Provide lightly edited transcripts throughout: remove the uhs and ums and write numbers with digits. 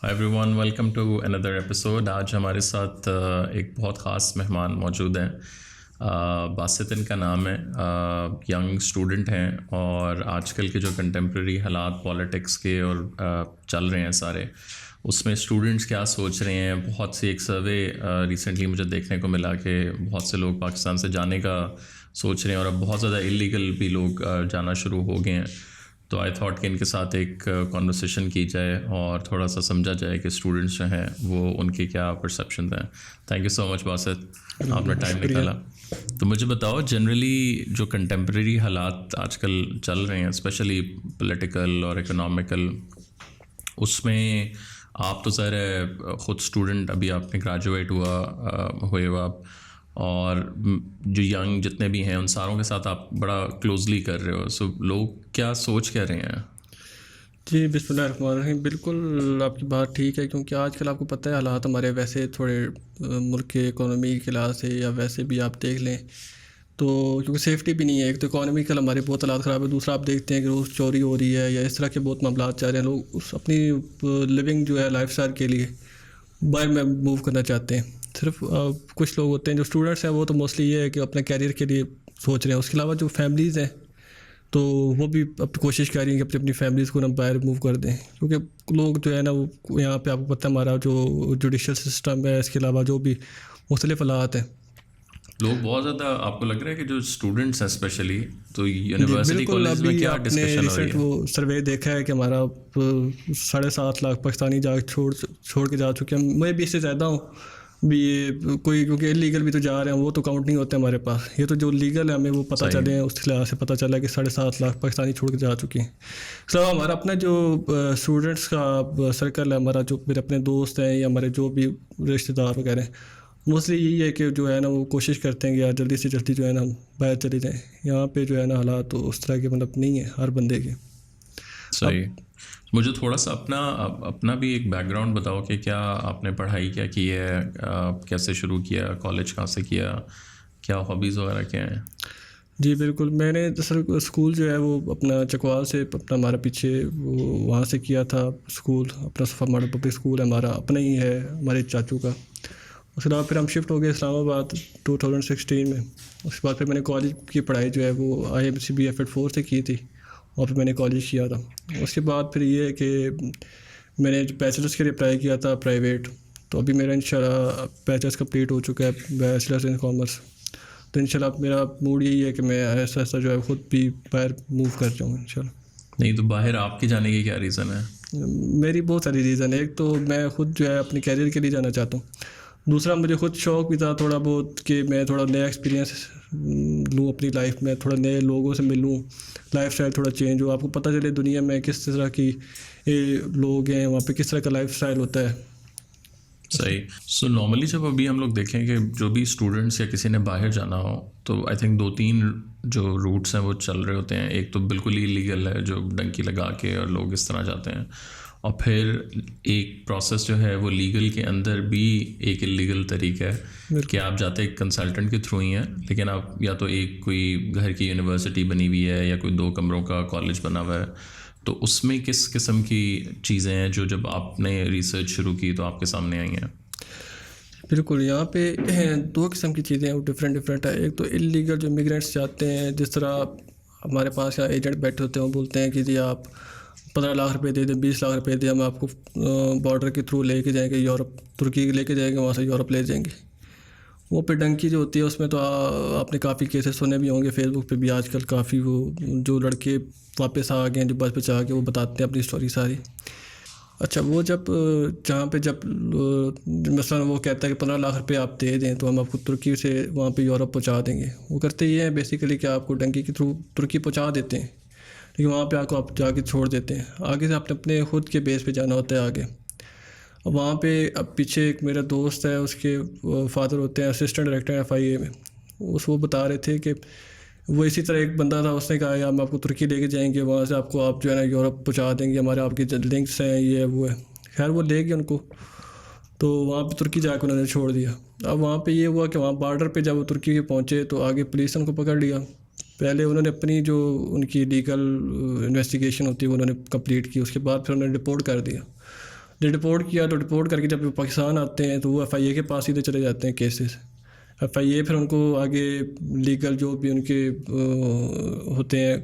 Hi everyone, welcome to another episode. आज हमारे साथ एक बहुत ख़ास मेहमान मौजूद हैं। बासित इनका नाम है। यंग स्टूडेंट हैं और आजकल के जो कंटेम्प्रेरी हालात पॉलिटिक्स के और चल रहे हैं सारे, उसमें स्टूडेंट्स क्या सोच रहे हैं। बहुत सी एक सर्वे रिसेंटली मुझे देखने को मिला कि बहुत से लोग पाकिस्तान से जाने का सोच रहे हैं और अब बहुत ज़्यादा इलीगल भी लोग जाना शुरू हो गए हैं। तो आई थॉट कि इनके साथ एक कॉन्वर्सेशन की जाए और थोड़ा सा समझा जाए कि स्टूडेंट्स जो हैं वो उनके क्या परसेप्शन हैं। Thank you so much Basit, आपने टाइम निकाला। तो मुझे बताओ, जनरली जो कंटेम्प्रेरी हालात आजकल चल रहे हैं, स्पेशली पॉलिटिकल और इकोनॉमिकल, उसमें आप तो ज़ाहिर ख़ुद स्टूडेंट, अभी आपने ग्रेजुएट हुए हो आप, और जो यंग जितने भी हैं उन सारों के साथ आप बड़ा क्लोजली कर रहे हो। सो लोग क्या सोच कह रहे हैं? जी, बिस्मिल्लाहिर्रहमानिर्रहीम। बिल्कुल आपकी बात ठीक है, क्योंकि आजकल आपको पता है हालात हमारे वैसे थोड़े मुल्क के इकोनॉमी के लिहाज से या वैसे भी आप देख लें तो, क्योंकि सेफ्टी भी नहीं है। एक तो इकोनॉमिकल हमारे बहुत हालात ख़राब है, दूसरा आप देखते हैं कि रोज़ चोरी हो रही है या इस तरह के बहुत मामला चल रहे हैं। लोग उस अपनी लिविंग जो है लाइफ स्टाइल के लिए बाहर में मूव करना चाहते हैं। सिर्फ कुछ लोग होते हैं जो स्टूडेंट्स हैं, वो तो मोस्टली ये है कि अपने कैरियर के लिए सोच रहे हैं। उसके अलावा जो फैमिलीज़ हैं तो वो भी अब कोशिश कर रही हैं कि अपनी अपनी फैमिलीज़ को ना बाहर मूव कर दें, क्योंकि लोग जो है ना वो यहाँ पे आपको पता है हमारा जो जुडिशल सिस्टम है, इसके अलावा जो भी मुख्तलिफ हालात हैं। लोग बहुत ज़्यादा, आपको लग रहा है कि जो स्टूडेंट्स हैं स्पेशली, तो जी यूनिवर्सिटी बिल्कुल। कॉलेज में अभी क्या आपने डिस्कशन हो रही रिसेंट है? वो सर्वे देखा है कि हमारा 7.5 लाख पाकिस्तानी जा छोड़ के जा चुके हैं। मैं भी इससे ज़्यादा हूँ भी। ये कोई क्योंकि इलीगल भी तो जा रहे हैं, वो तो काउंट नहीं होते हमारे पास। ये तो जो लीगल है हमें वो पता सही। चले हैं, उस लिहाज से पता चला कि 7.5 लाख पाकिस्तानी छोड़ के जा चुके हैं। सर हमारा अपना जो स्टूडेंट्स का सर्कल है, हमारा जो मेरे अपने दोस्त हैं या हमारे जो भी रिश्तेदार वगैरह हैं, मोस्टली यही है कि जो है ना वो कोशिश करते हैं कि यार जल्दी से जल्दी जो है ना हम बाहर चले जाएँ। यहाँ पे जो है ना हालात तो उस तरह के मतलब नहीं है हर बंदे के। सही। अब मुझे थोड़ा सा अपना भी एक बैकग्राउंड बताओ कि क्या आपने पढ़ाई क्या की है, कैसे शुरू किया, कॉलेज कहाँ से किया, क्या हॉबीज़ वगैरह क्या हैं? जी बिल्कुल, मैंने दरअसल स्कूल जो है वो अपना चकवाल से अपना हमारा पीछे वो वहाँ से किया था स्कूल। अपना सफ़ा मॉडल पब्लिक स्कूल है, हमारा अपना ही है, हमारे चाचू का। उसके बाद फिर हम शिफ्ट हो गए इस्लामाबाद 2016 में। उसके बाद फिर मैंने कॉलेज की पढ़ाई जो है वो IMCB F4 से की थी, और फिर मैंने कॉलेज किया था। उसके बाद फिर ये है कि मैंने बैचलर्स के लिए अप्लाई किया था प्राइवेट। तो अभी मेरा इंशाल्लाह बैचलर्स कंप्लीट हो चुका है, बैचलर्स इन कॉमर्स। तो इंशाल्लाह मेरा मूड यही है कि मैं ऐसा ऐसा जो है ख़ुद भी बाहर मूव कर जाऊँ इंशाल्लाह। नहीं तो बाहर आपके जाने की क्या रीज़न है? मेरी बहुत सारी रीज़न है। एक तो मैं ख़ुद जो है अपने कैरियर के लिए जाना चाहता हूँ। दूसरा मुझे खुद शौक़ भी था थोड़ा बहुत कि मैं थोड़ा नया एक्सपीरियंस लूँ अपनी लाइफ में, थोड़ा नए लोगों से मिलूँ, लाइफ स्टाइल थोड़ा चेंज हो, आपको पता चले दुनिया में किस तरह की लोग हैं, वहाँ पे किस तरह का लाइफ स्टाइल होता है। सही। सो नॉर्मली जब अभी हम लोग देखें कि जो भी स्टूडेंट्स या किसी ने बाहर जाना हो, तो आई थिंक 2-3 जो रूट्स हैं वो चल रहे होते हैं। एक तो बिल्कुल ही लीगल है, जो डंकी लगा के और लोग इस तरह जाते हैं, और फिर एक प्रोसेस जो है वो लीगल के अंदर भी एक इलीगल तरीका है कि आप जाते एक कंसल्टेंट के थ्रू ही हैं, लेकिन आप या तो एक कोई घर की यूनिवर्सिटी बनी हुई है या कोई 2 कमरों का कॉलेज बना हुआ है। तो उसमें किस किस्म की चीज़ें हैं जो जब आपने रिसर्च शुरू की तो आपके सामने आई हैं? बिल्कुल, यहाँ पे 2 किस्म की चीज़ें हैं, वो डिफरेंट है। एक तो इलीगल जो इमिग्रेंट्स जाते हैं, जिस तरह हमारे पास यहाँ एजेंट बैठे होते हैं, वो बोलते हैं कि जी आप 15 लाख रुपए दे दें, 20 लाख रुपए दें, हम आपको बॉर्डर के थ्रू लेके जाएंगे यूरोप, तुर्की लेके जाएंगे, वहाँ से यूरोप ले जाएंगे। वो पे डंकी जो होती है उसमें तो आपने काफ़ी केसेस सुने भी होंगे, फेसबुक पे भी आजकल काफ़ी वो जो लड़के वापस आ गए हैं जो बस पे जा के वो बताते हैं अपनी स्टोरी सारी। अच्छा, वो जब जहाँ पे जब मसलन वो कहता है कि 15 लाख रुपए आप दे दें तो हम आपको तुर्की से वहाँ पे यूरोप पहुँचा देंगे। वो करते ये हैं बेसिकली कि आपको डंकी के थ्रू तुर्की पहुँचा देते हैं, लेकिन वहाँ पे आपको आप जाके छोड़ देते हैं। आगे से आपने अपने खुद के बेस पे जाना होता है आगे। अब वहाँ पे अब पीछे एक मेरा दोस्त है, उसके फादर होते हैं असिस्टेंट डायरेक्टर FIA में। वो बता रहे थे कि वो इसी तरह एक बंदा था, उसने कहा यार हम आपको तुर्की लेके जाएंगे, वहाँ से आपको आप जो है ना यूरोप पहुँचा देंगे, हमारे आपके लिंक्स हैं, ये है वो है। खैर वो ले गए उनको, तो वहाँ पे तुर्की जाकर उन्होंने छोड़ दिया। अब वहाँ पे ये हुआ कि वहाँ बॉर्डर पे जब वो तुर्की के पहुँचे तो आगे पुलिस ने उनको पकड़ लिया। पहले उन्होंने अपनी जो उनकी लीगल इन्वेस्टिगेशन होती है वो उन्होंने कंप्लीट की, उसके बाद फिर उन्होंने रिपोर्ट कर दिया। जब डिपोर्ट किया तो डिपोर्ट करके जब वो पाकिस्तान आते हैं तो वो FIA के पास सीधे चले जाते हैं केसेस। FIA फिर उनको आगे लीगल जो भी उनके होते हैं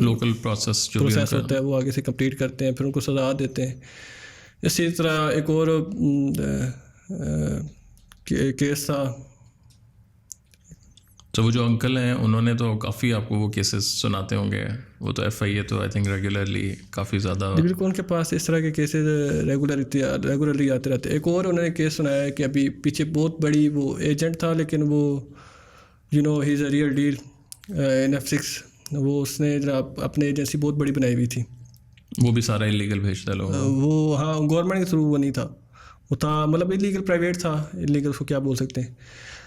लोकल प्रोसेस जो भी प्रोसेस होता है वो आगे से कंप्लीट करते हैं, फिर उनको सज़ा देते हैं। इसी तरह एक और केस था। तो वो जो अंकल हैं उन्होंने तो काफ़ी आपको वो केसेस सुनाते होंगे, वो तो FIA तो आई थिंक रेगुलरली काफ़ी ज़्यादा। बिल्कुल उनके पास इस तरह के केसेस रेगुलरली आते रहते हैं। एक और उन्होंने केस सुनाया है कि अभी पीछे बहुत बड़ी वो एजेंट था, लेकिन वो he is a real deal in F6, वो उसने जनाब अपने एजेंसी बहुत बड़ी बनाई हुई थी। वो भी सारा इलीगल भेजता लोग। वो हाँ गवर्नमेंट के थ्रू वो नहीं था, वो था मतलब इलीगल प्राइवेट था, इलीगल उसको क्या बोल सकते हैं।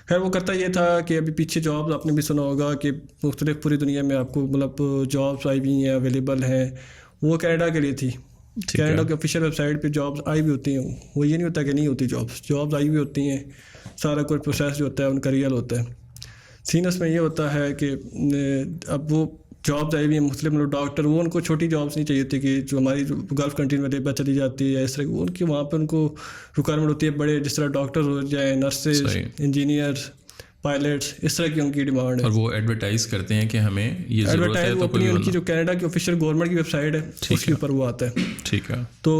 खैर वो करता ये था कि अभी पीछे जॉब्स आपने भी सुना होगा कि मुख्तलिफ पूरी दुनिया में आपको मतलब जॉब्स आई हुई हैं, अवेलेबल हैं। वो कनाडा के लिए थी, कनाडा की ऑफिशियल वेबसाइट पे जॉब्स आई भी होती हैं। वो ये नहीं होता कि नहीं होती, जॉब्स आई भी होती हैं। सारा कोई प्रोसेस जो होता है उनका रियल होता है। सीन उसमें ये होता है कि अब वो जॉब्स आई हुई हैं मुस्लिम लोग डॉक्टर, वो उनको छोटी जॉब्स नहीं चाहिए थी कि जो हमारी गल्फ़ कंट्री में लेबर चली जाती है इस तरह की। उनकी वहाँ पे उनको रिक्वायरमेंट होती है बड़े, जिस तरह डॉक्टर हो जाए, नर्सेज, इंजीनियर्स, पायलट्स, इस तरह की उनकी डिमांड है। और वो एडवर्टाइज करते हैं कि हमें ये ज़रूरत है, तो अपनी उनकी जो कनाडा की ऑफिशियल गवर्नमेंट की वेबसाइट है उसके ऊपर वो आता है। ठीक है। तो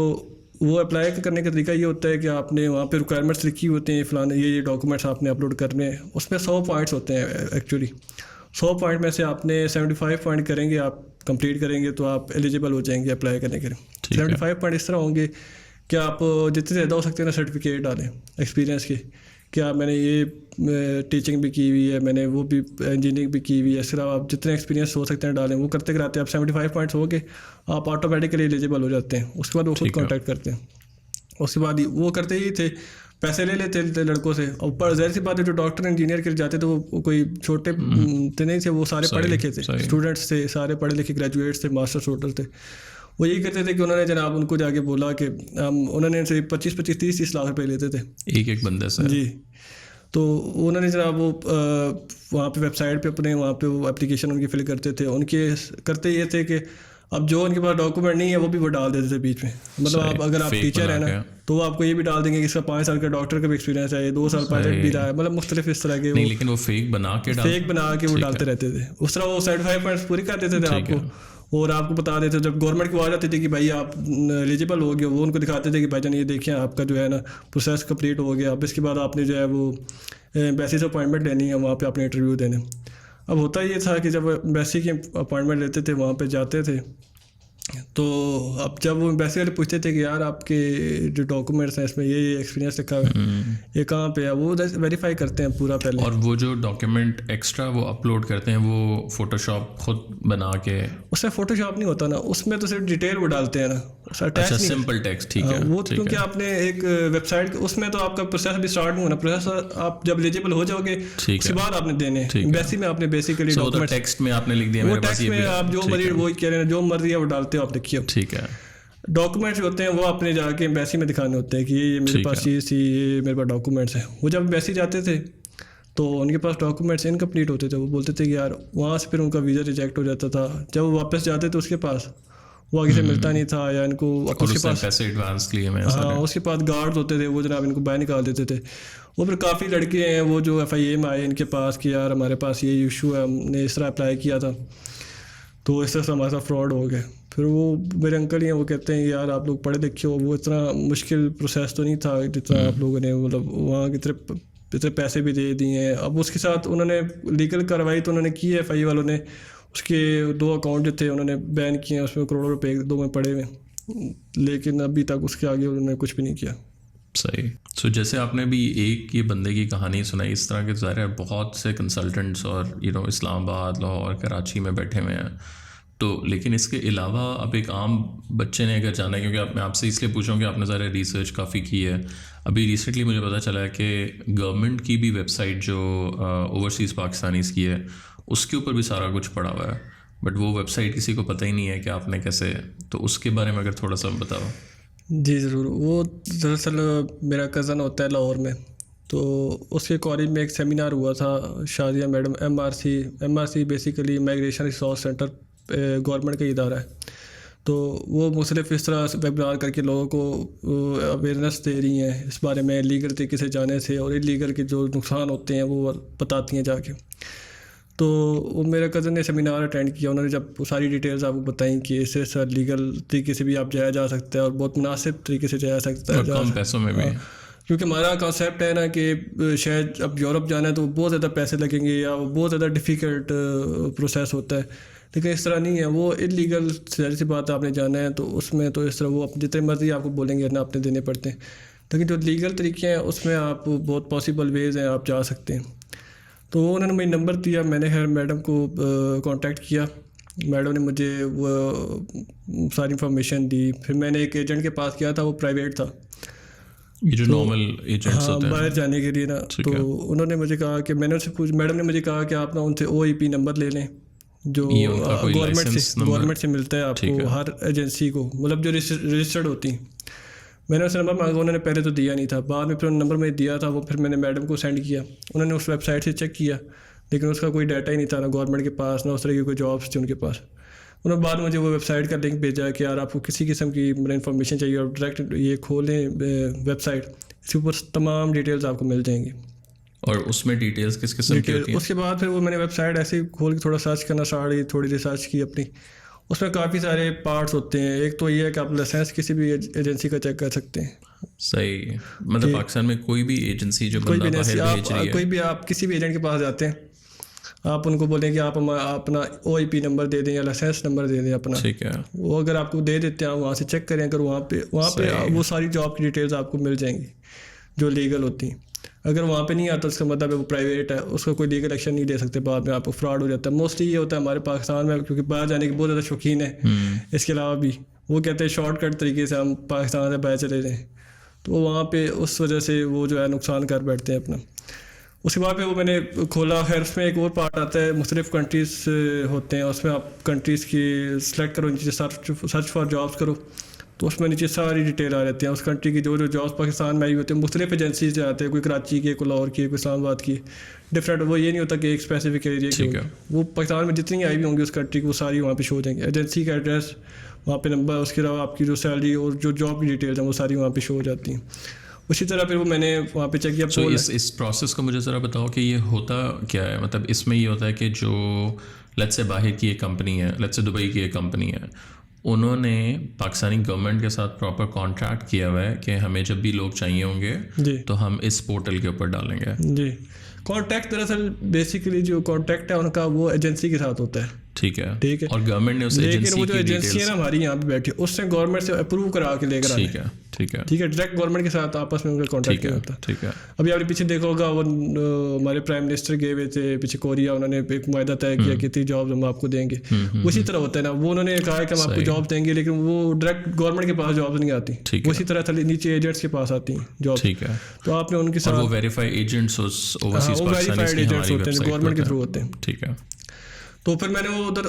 वो अप्लाई करने का तरीका ये होता है कि आपने वहाँ पे रिक्वायरमेंट्स लिखी होती हैं, फलाने ये डॉक्यूमेंट्स आपने अपलोड करने हैं। उसमें 100 पॉइंट्स होते हैं एक्चुअली। 100 पॉइंट में से आपने 75 पॉइंट करेंगे, आप कंप्लीट करेंगे तो आप एलिजिबल हो जाएंगे अप्लाई करने के लिए। 75 पॉइंट इस तरह होंगे कि आप जितने ज़्यादा हो सकते हैं ना सर्टिफिकेट डालें एक्सपीरियंस के, क्या मैंने ये टीचिंग भी की हुई है, मैंने वो भी इंजीनियरिंग भी की हुई है। इसके अलावा आप जितने एक्सपीरियंस हो सकते हैं डालें। वो करते कराते आप 75 पॉइंट्स हो गए, आप ऑटोमेटिकली एलिजिबल हो जाते हैं। उसके बाद वो खुद कॉन्टैक्ट करते हैं। उसके बाद वो करते ही थे, पैसे ले लेते थे लड़कों से। और पर ज़ाहिर सी बात है जो डॉक्टर इंजीनियर के जाते थे वो कोई छोटे थे नहीं थे, वो सारे पढ़े लिखे थे, स्टूडेंट्स थे, सारे पढ़े लिखे ग्रेजुएट्स थे, मास्टर्स होल्डर्स थे। वो यही करते थे कि उन्होंने जनाब उनको जाके बोला कि उन्होंने से 25-25, 30-30 लाख रुपए लेते थे एक बंदे से जी। तो उन्होंने जनाब वो वहाँ पे वेबसाइट पे अपने वहाँ पे वो एप्लीकेशन उनकी फिल करते थे। उनके करते ये थे कि अब जो उनके पास डॉक्यूमेंट नहीं है वो भी वो डाल देते थे बीच में। मतलब आप अगर आप टीचर है ना तो वो आपको ये भी डाल देंगे कि इसका 5 साल का डॉक्टर का भी एक्सपीरियंस है, 2 साल पायलट भी रहा है, मतलब मुख्तलिफ इस तरह के। नहीं लेकिन वो फेक बना के वो डालते रहते थे। उस तरह वो 75 पॉइंट्स पूरी कर देते थे आपको, और आपको बता देते जब गवर्नमेंट की आवाज़ आती थी कि भाई आप एलिजिबल हो गए, वो उनको दिखाते थे कि भाईजान ये देखिए आपका जो है ना प्रोसेस कंप्लीट हो गया। अब इसके बाद आपने जो है वो एम्बेसी से अपॉइंटमेंट लेनी है, वहाँ पे आपने इंटरव्यू देने। अब होता ये था कि जब एम्बेसी की अपॉइंटमेंट लेते थे वहाँ पे जाते थे, तो अब जब वो एम्बेसी वाले पूछते थे कि यार आपके जो डॉक्यूमेंट्स हैं इसमें ये एक्सपीरियंस लिखा हुआ है, ये कहाँ पे है, वो वेरीफाई करते हैं पूरा पहले। और वो जो डॉक्यूमेंट एक्स्ट्रा वो अपलोड करते हैं वो फोटोशॉप खुद बना के, उसमें फोटोशॉप नहीं होता ना, उसमें तो सिर्फ डिटेल वो डालते हैं ना, अच्छा सिंपल टेक्स्ट। ठीक है वो क्योंकि आपने एक वेबसाइट उसमें तो आपका प्रोसेस अभी स्टार्ट नहीं होना, प्रोसेस आप जब एलिजिबल हो जाओगे उसके बाद आपने देने। एम्बेसी में आपने बेसिकली डॉक्यूमेंट टेक्स्ट में आपने लिख दिया, वो टेक्स्ट में आप जो मर्जी वो कह रहे हैं जो मर्जी है वो डालते हो आप, देखिए। ठीक है डॉक्यूमेंट्स होते हैं वो आपने जाके एम्बेसी में दिखाने होते हैं कि ये मेरे पास चीज़ थी, ये मेरे पास डॉक्यूमेंट्स हैं। वो जब एम्बेसी जाते थे तो उनके पास डॉक्यूमेंट्स इनकम्प्लीट होते थे, वो बोलते थे कि यार वहाँ से फिर उनका वीज़ा रिजेक्ट हो जाता था। जब वो वापस जाते थे उसके पास वो आगे से मिलता नहीं था, या इनको उसके पास पैसे एडवांस लिए में, हाँ उसके पास गार्ड्स होते थे, वो जनाब इनको बाहर निकाल देते थे। वो फिर काफ़ी लड़के हैं वो जो FIA में आए इनके पास कि यार हमारे पास ये इशू है, हमने इस तरह अप्लाई किया था, तो इस तरह से हमारे साथ फ्रॉड हो गए। फिर वो मेरे अंकल ही हैं, वो कहते हैं यार आप लोग पढ़े लिखे हो, वो इतना मुश्किल प्रोसेस तो नहीं था जितना आप लोगों ने मतलब वहाँ कितने पैसे भी दे दिए हैं। अब उसके साथ उन्होंने लीगल कार्रवाई तो उन्होंने की है, FIA वालों ने उसके 2 अकाउंट जो थे उन्होंने बैन किए हैं, उसमें करोड़ों रुपए 2 में पड़े हुए, लेकिन अभी तक उसके आगे उन्होंने कुछ भी नहीं किया। सही। सो जैसे आपने भी एक ये बंदे की कहानी सुनाई, इस तरह के ज़ाहिर है बहुत से कंसल्टेंट्स और इस्लामाबाद, लाहौर, कराची में बैठे हुए हैं। तो लेकिन इसके अलावा अब एक आम बच्चे ने अगर जाना है, क्योंकि मैं आपसे इसलिए पूछ रहा हूँ कि आपने ज़रा रिसर्च काफ़ी की है, अभी रिसेंटली मुझे पता चला है कि गवर्नमेंट की भी वेबसाइट जो ओवरसीज़ पाकिस्तानीज़ की है उसके ऊपर भी सारा कुछ पड़ा हुआ है, बट वो वेबसाइट किसी को पता ही नहीं है कि आपने कैसे, तो उसके बारे में अगर थोड़ा सा बताओ। जी ज़रूर। वो दरअसल मेरा कज़न होता है लाहौर में, तो उसके कॉलेज में एक सेमिनार हुआ था, Shadia madam MRC basically migration resource centre government का इदारा है। तो वो मुख्तलिफ इस तरह से वेबिनार करके लोगों को अवेयरनेस दे रही हैं इस बारे में लीगल तरीके से जाने से, और इलीगल के जो नुकसान होते हैं वो बताती हैं जाके। तो वो मेरे कज़न ने सेमिनार अटेंड किया, उन्होंने जब सारी डिटेल्स आपको बताई कि इससे सर लीगल तरीके से भी आप जाया जा सकता है और बहुत मुनासिब तरीके से जाया सकता है, और कम पैसों में भी। क्योंकि हमारा कॉन्सेप्ट है ना कि शायद अब यूरोप जाना है तो बहुत ज़्यादा पैसे लगेंगे या वो बहुत ज़्यादा डिफ़िकल्ट प्रोसेस होता है, लेकिन इस तरह नहीं है। वो इलीगल सारी सी बात आपने जाना है तो उसमें तो इस तरह वो जितने मर्जी आपको बोलेंगे ना अपने देने पड़ते हैं, लेकिन जो लीगल तरीके हैं उसमें आप बहुत पॉसिबल वेज़ हैं आप जा सकते हैं। तो उन्होंने मुझे नंबर दिया, मैंने खैर मैडम को कांटेक्ट किया, मैडम ने मुझे वो सारी इंफॉर्मेशन दी। फिर मैंने एक एजेंट के पास किया था, वो प्राइवेट था, ये जो नॉर्मल एजेंट्स होते हैं बाहर जाने के लिए ना। तो उन्होंने मुझे कहा कि मैंने उनसे मैडम ने मुझे कहा कि आप ना उनसे OEP नंबर ले लें जो गवर्नमेंट से मिलता है आपको, हर एजेंसी को, मतलब जो रजिस्टर्ड होती हैं। मैंने उस नंबर मांगा, उन्होंने पहले तो दिया नहीं था, बाद में फिर उन नंबर में दिया था वो, फिर मैंने मैडम को सेंड किया, उन्होंने उस वेबसाइट से चेक किया, लेकिन उसका कोई डाटा ही नहीं था ना गवर्नमेंट के पास, ना उस तरह की कोई जॉब्स थी उनके पास। उन्होंने बाद मुझे वो वेबसाइट का लिंक भेजा कि यार आपको किसी किस्म की इन्फॉर्मेशन चाहिए और डायरेक्ट ये खोलें वेबसाइट, इसके ऊपर तमाम डिटेल्स आपको मिल जाएंगी। और उसमें डिटेल्स किस किस्म की होती हैं? उसके बाद फिर वो मैंने वेबसाइट ऐसे ही खोल के थोड़ा सर्च करना स्टार्ट, थोड़ी रिसर्च की अपनी। उसमें काफ़ी सारे पार्ट्स होते हैं। एक तो ये है कि आप लाइसेंस किसी भी एजेंसी का चेक कर सकते हैं। सही, मतलब पाकिस्तान में कोई भी एजेंसी जो बंदा बाहर भेज रही है, कोई भी आप किसी भी एजेंट के पास जाते हैं, आप उनको बोलें कि आप अपना OEP नंबर दे दें या लाइसेंस नंबर दे दें अपना, ठीक है, वो अगर आपको दे देते हैं वहाँ से चेक करें, अगर वहाँ पे वो सारी जॉब की डिटेल्स आपको मिल जाएंगी जो लीगल होती हैं। अगर वहाँ पे नहीं आता उसका मतलब है वो प्राइवेट है, उसका कोई लीगल एक्शन नहीं ले सकते, बाद में आपको फ्रॉड हो जाता है। मोस्टली ये होता है हमारे पाकिस्तान में, क्योंकि बाहर जाने के बहुत ज़्यादा शौकीन है। इसके अलावा भी वो कहते हैं शॉर्टकट तरीके से हम पाकिस्तान से बाहर चले जाएँ, तो वहाँ पे उस वजह से वो जो है नुकसान कर बैठते हैं अपना। उसके बाद पे वो मैंने खोला, खैर उसमें एक और पार्ट आता है, मुख्तलिफ कंट्रीज़ होते हैं, उसमें आप कंट्रीज़ की सिलेक्ट करो, नीचे सर्च फॉर जॉब्स करो, तो उसमें नीचे सारी डिटेल आ जाती है उस कंट्री की। जो जॉब्स पाकिस्तान में आई होती है, मुख्तलिफ एजेंसी से आते हैं, कोई कराची की, कोई लाहौर की, कोई इस्लामाबाद की, डिफरेंट। वो ये नहीं होता कि एक स्पेसिफिक एरिया की, वो पाकिस्तान में जितनी आई भी होंगी उस कंट्री की वो सारी वहाँ पे शो हो जाएंगी, एजेंसी का एड्रेस, वहाँ पे नंबर, उसके अलावा आपकी जो सैलरी और जो जॉब की डिटेल्स हैं वो सारी वहाँ पे शो हो जाती हैं। उसी तरह फिर वो मैंने वहाँ पे चेक किया। इस प्रोसेस को मुझे ज़रा बताओ कि ये होता क्या है। मतलब इसमें ये होता है कि जो लेट्स से बाहर की एक कंपनी है, लेट्स से दुबई की एक कंपनी है, उन्होंने पाकिस्तानी गवर्नमेंट के साथ प्रॉपर कॉन्ट्रैक्ट किया हुआ है कि हमें जब भी लोग चाहिए होंगे तो हम इस पोर्टल के ऊपर डालेंगे। जी, कॉन्ट्रैक्ट दरअसल बेसिकली जो कॉन्ट्रैक्ट है उनका वो एजेंसी के साथ होता है। ठीक है, और गवर्नमेंट ने उस लेकिन वो जो एजेंसी है ना हमारी यहाँ पे बैठी, उसने गवर्नमेंट से अप्रूव करा के लेकर आना है। ठीक है, डायरेक्ट गवर्नमेंट के साथ आपस में उनका कॉन्ट्रैक्ट नहीं होता। ठीक है। अभी आपने पीछे देखा होगा वो हमारे प्राइम मिनिस्टर गए हुए थे पीछे कोरिया, उन्होंने एक मुआहदा तय किया कि इतनी जॉब हम आपको देंगे। उसी तरह होता है ना, वो उन्होंने कहा कि हम आपको जॉब देंगे, लेकिन वो डायरेक्ट गवर्नमेंट के पास जॉब नहीं आती, उसी तरह नीचे एजेंट्स के पास आती हैं जॉब। ठीक है, तो आपने उनके साथ वो verified agents overseas verified agents होते हैं गवर्नमेंट के थ्रू होते हैं। ठीक है। तो फिर मैंने वो उधर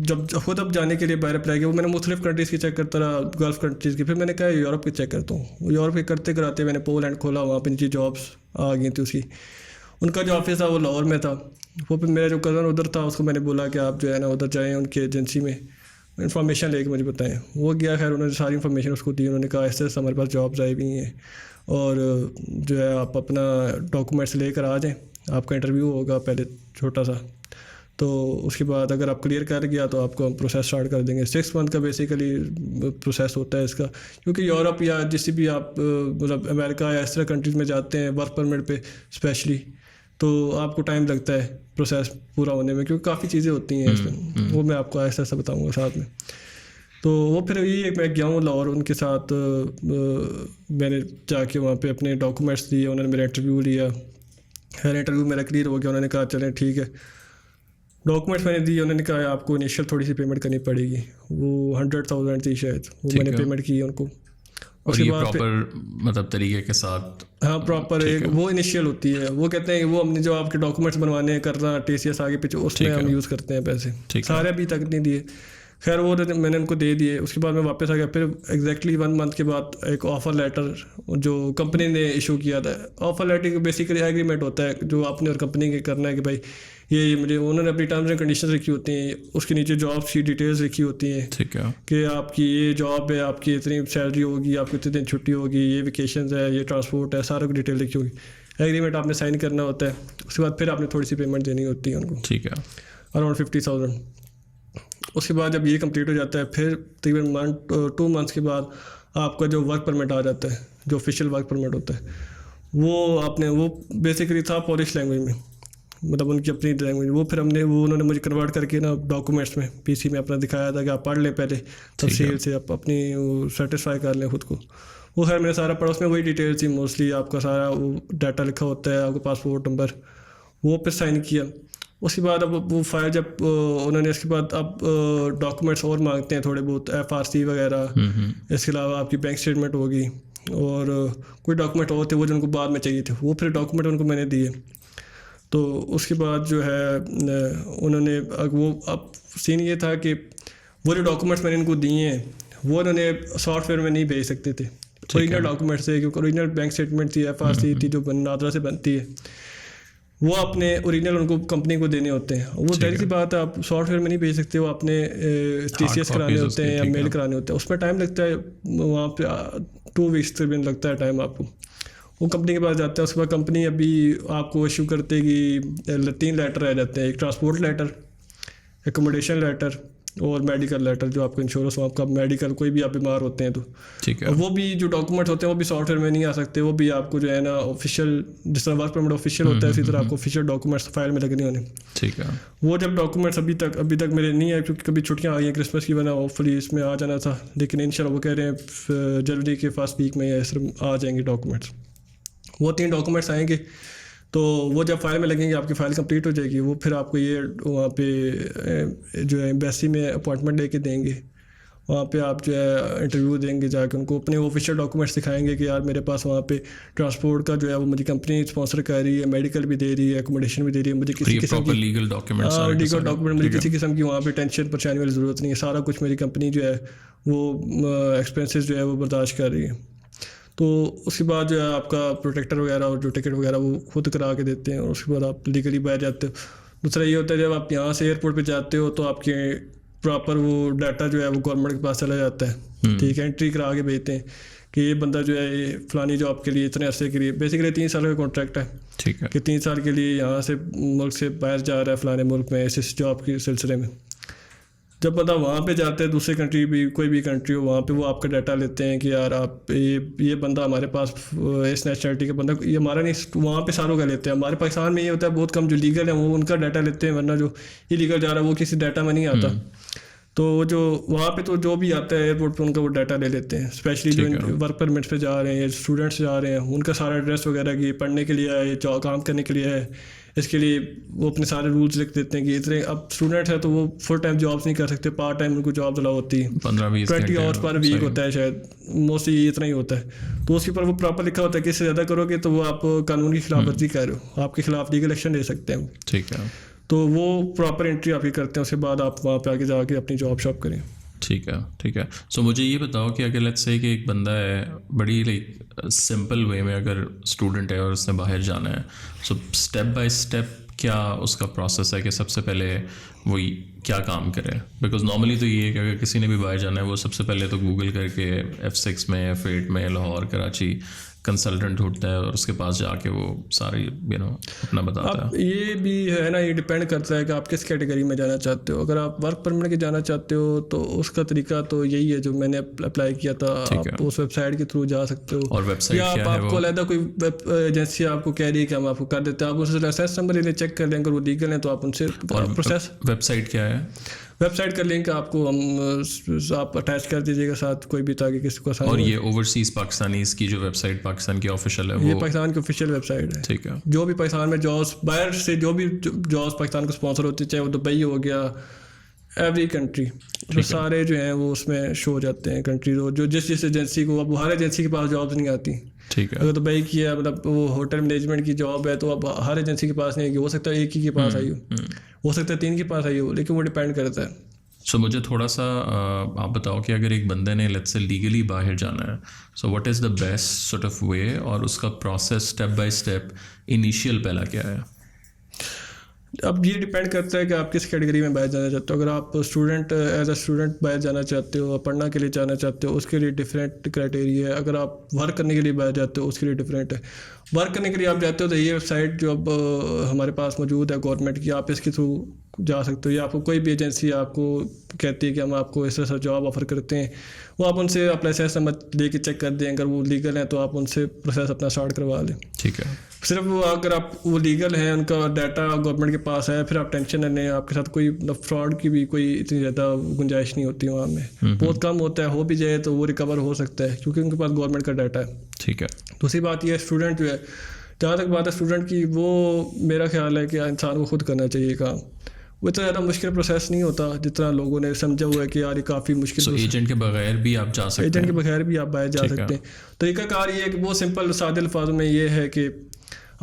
जब खुद अब जाने के लिए बाहर अप्लाई किया, वो मैंने मुख्तलिफ कंट्रीज़ की चेक करता रहा, गल्फ़ कंट्रीज़ की। फिर मैंने कहा यूरोप की चेक करता हूँ। यूरोप के करते कराते मैंने पोलैंड खोला, वहाँ पे नीचे जॉब्स आ गई थी उसकी। उनका जो ऑफिस था वो लाहौर में था। वो फिर मेरा जो कज़न उधर था उसको मैंने बोला कि आप जो है ना उधर जाएँ उनकी एजेंसी में, इन्फॉर्मेशन लेके मुझे बताएं। वो गया, खैर उन्होंने सारी इन्फॉर्मेशन उसको दी। उन्होंने कहा ऐसे हमारे पास जॉब्स आई हुई हैं और जो है आप अपना डॉक्यूमेंट्स लेकर आ जाएँ, आपका इंटरव्यू होगा पहले छोटा सा, तो उसके बाद अगर आप क्लियर कर गया तो आपको हम प्रोसेस स्टार्ट कर देंगे। 6 मंथ का बेसिकली प्रोसेस होता है इसका, क्योंकि यूरोप या जिस भी आप मतलब अमेरिका या इस तरह कंट्रीज़ में जाते हैं वर्क परमिट पे स्पेशली, तो आपको टाइम लगता है प्रोसेस पूरा होने में, क्योंकि काफ़ी चीज़ें होती हैं इसमें। वो मैं आपको ऐसा ऐसा बताऊँगा साथ में। तो वो फिर ये मैं गया हूँ लाहौर, उनके साथ मैंने जाके वहाँ पे अपने डॉक्यूमेंट्स दिए, उन्होंने मेरा इंटरव्यू लिया। खैर इंटरव्यू मेरा क्लियर हो गया, उन्होंने कहा चलें ठीक है। डॉक्यूमेंट्स मैंने दिए, उन्होंने कहा आपको इनिशियल थोड़ी सी पेमेंट करनी पड़ेगी, वो 100,000 थी शायद, वो मैंने पेमेंट की उनको। उसके बाद प्रॉपर मतलब तरीके के साथ, हाँ प्रॉपर एक वो इनिशियल होती है। वो कहते हैं कि वो हमने जो आपके डॉक्यूमेंट्स बनवाने हैं करना TCS आगे पीछे, उसमें हम यूज़ करते हैं पैसे, सारे अभी तक नहीं दिए। खैर वो मैंने उनको दे दिए। उसके बाद मैं वापस आ गया। फिर एग्जैक्टली 1 मंथ के बाद एक ऑफ़र लेटर जो कंपनी ने इशू किया था। ऑफ़र लेटर बेसिकली एग्रीमेंट होता है जो आपने और कंपनी के करना है कि भाई ये मुझे, उन्होंने अपनी टर्म्स एंड कंडीशन लिखी होती हैं, उसके नीचे जॉब की डिटेल्स लिखी होती हैं। ठीक है कि आपकी ये जॉब है, आपकी इतनी सैलरी होगी, आपकी इतने दिन छुट्टी होगी, ये वेकेशंस है, ये ट्रांसपोर्ट है, सारा कुछ डिटेल लिखी होगी। एग्रीमेंट आपने साइन करना होता है। उसके बाद फिर आपने थोड़ी सी पेमेंट देनी होती है उनको, ठीक है अराउंड 50,000। उसके बाद जब ये कंप्लीट हो जाता है फिर तकरीबन 2 मंथ्स के बाद आपका जो वर्क परमिट आ जाता है, जो ऑफिशियल वर्क परमिट होता है, वो आपने, वो बेसिकली था पॉलिश लैंग्वेज में, मतलब उनकी अपनी लैंग्वेज। वो फिर उन्होंने मुझे कन्वर्ट करके ना डॉक्यूमेंट्स में पीसी में अपना दिखाया था कि आप पढ़ लें पहले तफसील से, आप अपनी सेटिस्फाई कर लें खुद को। वो खैर मैंने सारा पढ़ा, उसमें वही डिटेल थी मोस्टली, आपका सारा वो डाटा लिखा होता है, आपका पासपोर्ट नंबर, वो फिर साइन किया। उसके बाद अब वो फाइल जब उन्होंने, इसके बाद अब डॉक्यूमेंट्स और मांगते हैं थोड़े बहुत, FRC वगैरह, इसके अलावा आपकी बैंक स्टेटमेंट होगी और कोई डॉक्यूमेंट और थे वो जो उनको बाद में चाहिए थे, वो फिर डॉक्यूमेंट उनको मैंने दिए। तो उसके बाद जो है उन्होंने वो, अब सीन ये था कि वो जो डॉक्यूमेंट्स मैंने इनको दिए हैं वो उन्होंने सॉफ्टवेयर में नहीं भेज सकते थे, ओरिजिनल डॉक्यूमेंट्स थे, क्योंकि ओरिजिनल बैंक स्टेटमेंट थी, FRC थी जो नादरा से बनती है, वो अपने ओरिजिनल उनको कंपनी को देने होते हैं। वो जाहिर सी बात है आप सॉफ्टवेयर में नहीं भेज सकते, वो अपने TCS कराने होते हैं या मेल कराने होते हैं, उसमें टाइम लगता है, वहाँ पे 2 वीक्स तक लगता है टाइम आपको। वो कंपनी के पास जाता है, उसके बाद कंपनी अभी आपको इशू करते कि 3 लेटर रह जाते हैं, एक ट्रांसपोर्ट लेटर, एकोमोडेशन लेटर और मेडिकल लेटर, जो आपका इंश्योरेंस हो, आपका मेडिकल, कोई भी आप बीमार होते हैं तो। ठीक है। और वो भी जो डॉक्यूमेंट्स होते हैं वो भी सॉफ्टवेयर में नहीं आ सकते, वो भी आपको जो है ना ऑफिशियल, जिस तरह वर्क परमिट ऑफिशियल होता है उसी तरह आपको ऑफिशियल डॉक्यूमेंट्स फाइल में लगने होने। ठीक है। वो जब डॉक्यूमेंट्स अभी तक मेरे नहीं आए, क्योंकि कभी छुट्टियाँ आ गई क्रिसमस की, बना होपफुली इसमें आ जाना था, लेकिन इंशाल्लाह वो कह रहे हैं जनवरी के फर्स्ट वीक में आ जाएंगे डॉक्यूमेंट्स। वो 3 डॉक्यूमेंट्स आएंगे, तो वो जब फाइल में लगेंगे आपकी फ़ाइल कंप्लीट हो जाएगी। वो फिर आपको ये वहाँ पे जो है एम्बेसी में अपॉइंटमेंट लेके देंगे, वहाँ पे आप जो है इंटरव्यू देंगे, जाकर उनको अपने ऑफिशियल डॉक्यूमेंट्स दिखाएंगे कि यार मेरे पास वहाँ पे ट्रांसपोर्ट का जो है वो मुझे कंपनी स्पॉन्सर कर रही है, मेडिकल भी दे रही है, एकोमोडेशन भी दे रही है, मुझे किसी किस्म की लीगल डॉक्यूमेंट्स, मुझे किसी किस्म की वहाँ पे टेंशन परेशानी वाली ज़रूरत नहीं है, सारा कुछ मेरी कंपनी जो है वो एक्सपेंसेस जो है वो बर्दाश्त कर रही है। तो उसके बाद जो है आपका प्रोटेक्टर वगैरह और जो टिकट वगैरह वो खुद करा के देते हैं, और उसके बाद आप लीगली बाहर जाते हो। दूसरा ये होता है जब आप यहाँ से एयरपोर्ट पे जाते हो तो आपके प्रॉपर वो डाटा जो है वो गवर्नमेंट के पास चला जाता है, ठीक है, एंट्री करा के भेजते हैं कि ये बंदा जो है ये फ़लानी जॉब के लिए इतने अरसे के लिए, बेसिकली 3 साल का कॉन्ट्रैक्ट है, ठीक है, कि 3 साल के लिए यहाँ से मुल्क से बाहर जा रहा है फ़लाने मुल्क में इस जॉब के सिलसिले में। जब बंदा वहाँ पे जाते हैं, दूसरे कंट्री भी, कोई भी कंट्री हो, वहाँ पे वो आपका डाटा लेते हैं कि यार आप ये बंदा हमारे पास, इस नेशनलिटी का बंदा, ये हमारा नहीं, वहाँ पे सारों का लेते हैं। हमारे पाकिस्तान में ये होता है बहुत कम, जो लीगल है वो उनका डाटा लेते हैं, वरना जो इलीगल जा रहा है वो किसी डाटा में नहीं आता। तो जो वहाँ पे तो जो भी आता है एयरपोर्ट पे उनका वो डाटा ले लेते हैं, स्पेशली जो वर्क परमिट पे जा रहे हैं, स्टूडेंट्स जा रहे हैं, उनका सारा एड्रेस वगैरह की, पढ़ने के लिए है, काम करने के लिए है, इसके लिए वो अपने सारे रूल्स लिख देते हैं कि इतने, अब स्टूडेंट्स है तो वो फुल टाइम जॉब्स नहीं कर सकते, पार्ट टाइम उनको जॉब अलाउ होती है, 20 आवर्स पर वीक होता है शायद, मोस्टली इतना ही होता है। तो उसके ऊपर वो प्रॉपर लिखा होता है कि इससे ज़्यादा करोगे तो वो आप कानून की खिलाफ वर्जी कर रहे हो, आपके खिलाफ लीगल एक्शन ले सकते हैं। ठीक है। तो वो प्रॉपर एंट्री आप ही करते हैं, उसके बाद आप वहाँ पे आगे जाके अपनी जॉब शॉप करें। ठीक है, ठीक है। सो मुझे ये बताओ कि अगर लेट्स से कि एक बंदा है, बड़ी लाइक सिंपल वे में अगर स्टूडेंट है और उसने बाहर जाना है, सो स्टेप बाय स्टेप क्या उसका प्रोसेस है कि सबसे पहले वो क्या काम करे? बिकॉज नॉर्मली तो ये है कि अगर किसी ने भी बाहर जाना है वो सबसे पहले तो गूगल करके F6 में, F8 में, लाहौर, कराची कंसल्टेंट ढूंढता है और उसके पास जाके वो सारी अपना बताता है। ये भी है ना, ये डिपेंड करता है कि आप किस कैटेगरी में जाना चाहते हो। अगर आप वर्क परमिट के जाना चाहते हो तो उसका तरीका तो यही है जो मैंने अप्लाई किया था, आप उस वेबसाइट के थ्रू जा सकते हो, और वेबसाइट या आपको अलग कोई एजेंसी आपको कह रही है कि हम आपको कर देते हैं, आप उनसे लाइसेंस नंबर ले चेक कर लें, अगर वो लीगल है तो आप उनसे प्रोसेस। वेबसाइट क्या है? वेबसाइट का लिंक आपको हम आप अटैच कर दीजिएगा साथ, कोई भी, ताकि किसी को आसान। और ये ओवरसीज पाकिस्तानीज की जो वेबसाइट पाकिस्तान की ऑफिशियल है, ये पाकिस्तान की ऑफिशियल वेबसाइट है। ठीक है। जो भी पाकिस्तान में जॉब्स, बाहर से जो भी जॉब्स पाकिस्तान को स्पॉन्सर होती है, चाहे वो दुबई हो गया, एवरी कंट्री, तो सारे जो हैं वो उसमें शो हो जाते हैं कंट्री, जो जिस एजेंसी को, अब हर एजेंसी के पास जॉब्स नहीं आती। ठीक है। अगर दुबई की है, मतलब वो होटल मैनेजमेंट की जॉब है, तो अब हर एजेंसी के पास नहीं है, हो सकता है एक ही के पास आई हो सकता है 3 के पास आई हो, लेकिन वो डिपेंड करता है। सो मुझे थोड़ा सा आप बताओ कि अगर एक बंदे ने लेट्स से लीगली बाहर जाना है, so what is the best sort of वे, और उसका process step by step initial पहला क्या है? अब ये डिपेंड करता है कि आप किस कैटेगरी में बाहर जाना चाहते हो। अगर आप स्टूडेंट एज अ स्टूडेंट बाहर जाना चाहते हो, पढ़ना के लिए जाना चाहते हो, उसके लिए डिफरेंट क्राइटेरिया है। अगर आप वर्क करने के लिए बाहर जाते हो, उसके लिए डिफरेंट है। वर्क करने के लिए आप जाते हो तो ये वेबसाइट जो अब हमारे पास मौजूद है गवर्नमेंट की, आप इसके थ्रू जा सकते हो, या आपको कोई भी एजेंसी आपको कहती है कि हम आपको इस तरह से जॉब ऑफ़र करते हैं, वो आप उनसे अपना लाइसेंस नंबर दे के चेक कर दें। अगर वो लीगल हैं तो आप उनसे प्रोसेस अपना स्टार्ट करवा लें। ठीक है। सिर्फ वो अगर आप वो लीगल हैं, उनका डाटा गवर्नमेंट के पास है, फिर आप टेंशन न लें, आपके साथ कोई फ्रॉड की भी कोई इतनी ज़्यादा गुंजाइश नहीं होती वहाँ में। बहुत कम होता है, हो भी जाए तो वो रिकवर हो सकता है क्योंकि उनके पास गवर्नमेंट का डाटा है। ठीक है। दूसरी बात यह स्टूडेंट जो है, जहाँ तक बात है स्टूडेंट की, वो मेरा ख्याल है कि इंसान को खुद करना चाहिए काम। वो इतना ज़्यादा मुश्किल प्रोसेस नहीं होता जितना लोगों ने समझा हुआ है कि यार ये काफ़ी मुश्किल। एजेंट के बगैर भी आप जा सकते हैं। एजेंट के बगैर भी आप बाहर जा सकते हैं। तरीकाकार ये है कि बहुत सिंपल सादे अल्फाज में ये है कि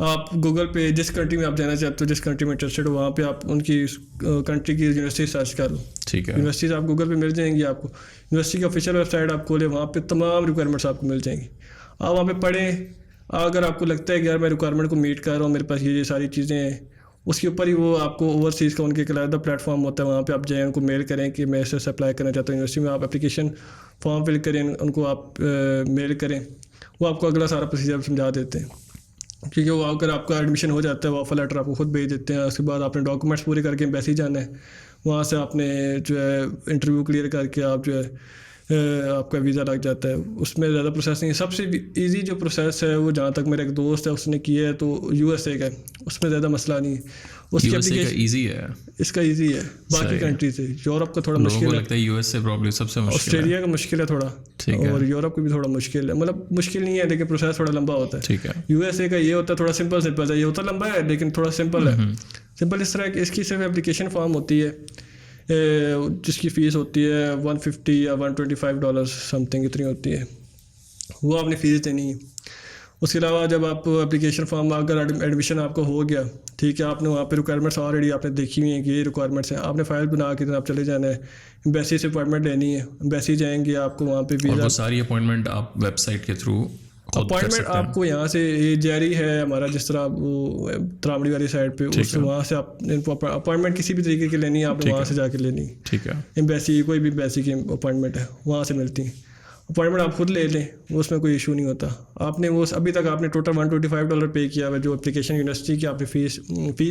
आप गूगल पे जिस कंट्री में आप जाना चाहते हो, जिस कंट्री में इंटरेस्टेड हो, वहाँ पे आप उनकी कंट्री की यूनिवर्सिटी सर्च कर लो। ठीक है। यूनिवर्सिटीज़ आप गूगल पे मिल जाएंगी आपको। यूनिवर्सिटी की ऑफिशियल वेबसाइट आप खोलें, वहाँ पे तमाम रिक्वायरमेंट्स आपको मिल जाएंगी। आप वहाँ पे पढ़ें। अगर आपको लगता है कि यार मैं रिक्वायरमेंट को मीट कर रहा हूँ, मेरे पास ये सारी चीज़ें हैं, उसके ऊपर ही वो आपको ओवरसीज़ का उनके अलग प्लेटफॉर्म होता है, वहाँ पे आप जाएँ, उनको मेल करें कि मैं इसे अप्लाई करना चाहता हूँ यूनिवर्सिटी में। आप एप्लीकेशन फॉर्म फिल करें, उनको आप मेल करें, वो आपको अगला सारा प्रोसीजर समझा देते हैं। क्योंकि वो अगर आपका एडमिशन हो जाता है, वो ऑफर लेटर आपको खुद भेज देते हैं। उसके बाद आपने डॉक्यूमेंट्स पूरे करके एम्बेसी जाना है, वहाँ से आपने जो है इंटरव्यू क्लियर करके आप जो है आपका वीज़ा लग जाता है। उसमें ज़्यादा प्रोसेस नहीं है। सबसे इजी जो प्रोसेस है वो, जहाँ तक मेरा एक दोस्त है उसने किया है, तो यूएसए का है, उसमें ज़्यादा मसला नहीं है। उसकी एप्लीकेशन ईजी है, इसका ईजी है बाकी कंट्री से। यूरोप का थोड़ा मुश्किल है, लगता है यूएसए प्रॉब्लम सबसे मुश्किल है। ऑस्ट्रेलिया का मुश्किल है थोड़ा, और यूरोप का भी थोड़ा मुश्किल है। मतलब मुश्किल नहीं है लेकिन प्रोसेस थोड़ा लंबा होता है। ठीक है। यूएसए का ये होता है थोड़ा सिंपल है, ये होता लंबा है लेकिन थोड़ा सिंपल है। सिंपल इस तरह कि इसकी सिर्फ एप्लीकेशन फॉर्म होती है, जिसकी फ़ीस होती है $150 या $125 समथिंग इतनी होती है, वो आपने फ़ीस देनी है। उसके अलावा जब आप एप्लीकेशन फॉर्म, अगर एडमिशन आपको हो गया, ठीक है, आपने वहाँ पे रिक्वायरमेंट्स ऑलरेडी आपने देखी हुई हैं कि ये रिक्वायरमेंट्स हैं, आपने फ़ाइल बना के आप चले जाना है। एम्बेसी से अपॉइंटमेंट लेनी है, एम्बेसी जाएंगे, आपको वहाँ पे वीज़ा। सारी अपॉइंटमेंट आप वेबसाइट के थ्रू अपॉइंटमेंट आपको यहाँ से ये जारी है हमारा, जिस तरह वो त्रामड़ी वाली साइड पे, उससे वहाँ से आप अपॉइंटमेंट किसी भी तरीके की लेनी है, आपने वहाँ से जाके लेनी। ठीक है। एम्बेसी, कोई भी एम्बेसी की अपॉइंटमेंट है वहाँ से मिलती है। अपॉइंटमेंट आप खुद ले लें, उसमें कोई इशू नहीं होता। आपने वो अभी तक आपने टोटल $125 पे किया हुआ है, जो एप्लीकेशन यूनिवर्सिटी की आपने फ़ीस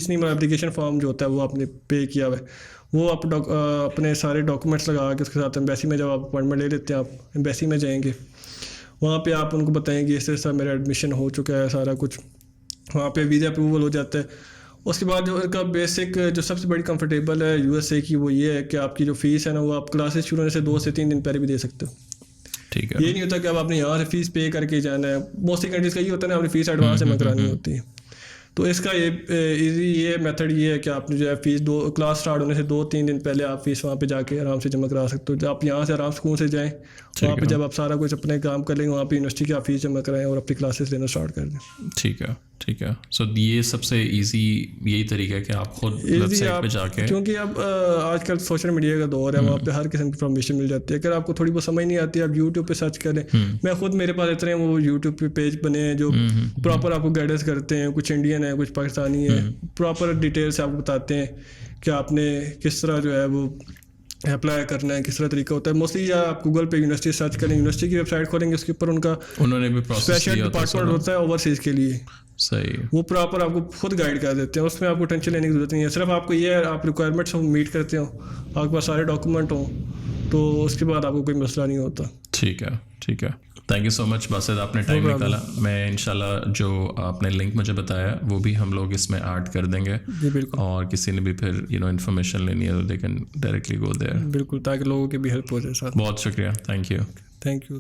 नहीं, मतलब एप्लीकेशन फॉर्म जो होता है वो आपने पे किया हुआ है। वो आप अपने सारे डॉक्यूमेंट्स लगा के उसके साथ एम्बेसी में जब आप अपॉइंटमेंट ले लेते हैं, आप एम्बेसी में जाएंगे, वहाँ पे आप उनको बताएंगे इस तरह मेरा एडमिशन हो चुका है, सारा कुछ वहाँ पे वीज़ा अप्रूवल हो जाता है। उसके बाद जो उनका बेसिक जो सबसे बड़ी कंफर्टेबल है यूएसए की, वो ये है कि आपकी जो फ़ीस है ना, वो आप क्लासेस शुरू होने से 2 से 3 दिन पहले भी दे सकते हो। ठीक है। ये नहीं होता कि अब आपने यहाँ से फ़ीस पे करके जाना है। मोस्टली कंट्रीज़ का ये होता है ना, आपने फ़ीस एडवांस जमा करानी होती है। तो इसका ये इजी ये मेथड ये है कि आपने जो है फ़ीस क्लास स्टार्ट होने से 2-3 दिन पहले आप फ़ीस वहाँ पे जाके आराम से जमा करा सकते हो। जब आप यहाँ से आराम सुकून से जाएँ, वहाँ पे जब आप सारा कुछ अपने काम कर लेंगे, वहाँ पे यूनिवर्सिटी की आप फ़ीस जमा कराएं और अपनी क्लासेस लेना स्टार्ट कर दें। ठीक है। ठीक है। सो ये सबसे इजी यही तरीका है कि आप खुद वेबसाइट पे जाके, क्योंकि अब आजकल सोशल मीडिया का दौर है, वहाँ पे हर किस्म की इन्फॉर्मेशन मिल जाती है। अगर आपको थोड़ी बहुत समझ नहीं आती है, आप यूट्यूब पे सर्च करें। मैं खुद, मेरे पास इतने वो यूट्यूब पे पेज बने हैं जो प्रॉपर आपको गाइडेंस करते हैं, कुछ इंडियन है, कुछ पाकिस्तानी है, प्रॉपर डिटेल से आपको बताते हैं कि आपने किस तरह जो है वो अप्लाई करना है, किस तरह तरीका होता है। मोस्टली या आप गूगल पे यूनिवर्सिटी सर्च करें, यूनिवर्सिटी की वेबसाइट खोलेंगे, उसके ऊपर उन्होंने भी स्पेशल डिपार्टमेंट होता है ओवरसीज़ के लिए। सही, वो प्रॉपर आपको खुद गाइड कर देते हैं, उसमें आपको टेंशन लेने की जरूरत नहीं है। सिर्फ आपको ये है, आप रिक्वायरमेंट्स मीट करते हो, आपके पास सारे डॉक्यूमेंट हों, तो उसके बाद आपको कोई मसला नहीं होता। ठीक है। ठीक है। Thank you so much Basit, आपने टाइम निकाला। मैं इंशाल्लाह जो आपने लिंक मुझे बताया वो भी हम लोग इसमें ऐड कर देंगे। जी बिल्कुल। और किसी ने भी फिर इन्फॉर्मेशन लेनी है तो they can directly go there. बिल्कुल, ताकि लोगों की भी हेल्प हो जाए। बहुत शुक्रिया। Thank you.